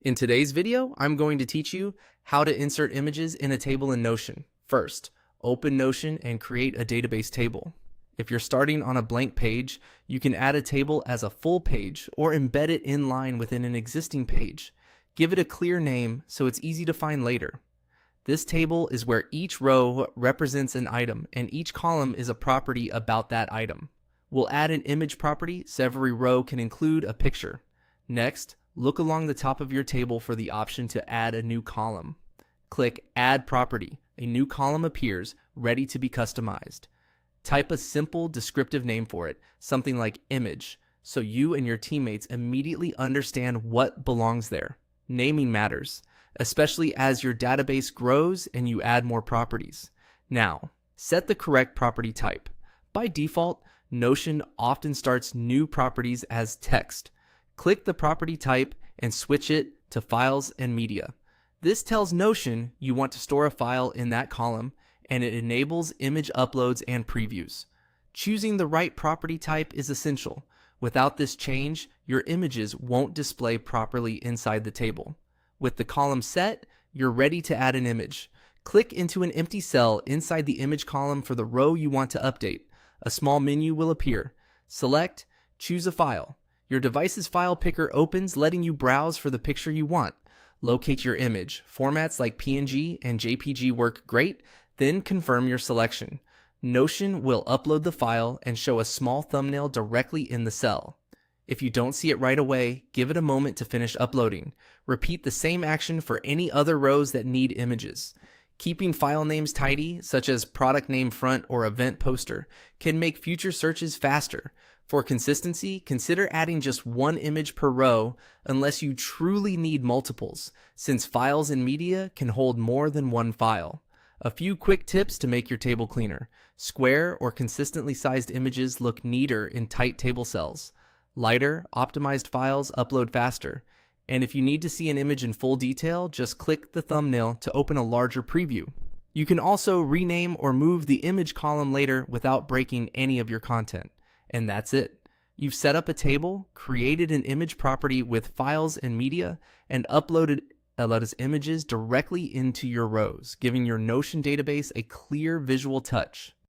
In today's video, I'm going to teach you how to insert images in a table in Notion. First, open Notion and create a database table. If you're starting on a blank page, you can add a table as a full page or embed it in line within an existing page. Give it a clear name so it's easy to find later. This table is where each row represents an item and each column is a property about that item. We'll add an image property so every row can include a picture. Next, look along the top of your table for the option to add a new column. Click Add Property. A new column appears, ready to be customized. Type a simple descriptive name for it, something like image, so you and your teammates immediately understand what belongs there. Naming matters, especially as your database grows and you add more properties. Now, set the correct property type. By default, Notion often starts new properties as text. Click the property type and switch it to Files and Media. This tells Notion you want to store a file in that column, and it enables image uploads and previews. Choosing the right property type is essential. Without this change, your images won't display properly inside the table. With the column set, you're ready to add an image. Click into an empty cell inside the image column for the row you want to update. A small menu will appear. Select, choose a file. Your device's file picker opens, letting you browse for the picture you want. Locate your image. Formats like PNG and JPG work great, then confirm your selection. Notion will upload the file and show a small thumbnail directly in the cell. If you don't see it right away, give it a moment to finish uploading. Repeat the same action for any other rows that need images. Keeping file names tidy, such as product name front or event poster, can make future searches faster. For consistency, consider adding just one image per row unless you truly need multiples, since files and media can hold more than one file. A few quick tips to make your table cleaner. Square or consistently sized images look neater in tight table cells. Lighter, optimized files upload faster. And if you need to see an image in full detail, just click the thumbnail to open a larger preview. You can also rename or move the image column later without breaking any of your content. And that's it. You've set up a table, created an image property with files and media, and uploaded those images directly into your rows, giving your Notion database a clear visual touch.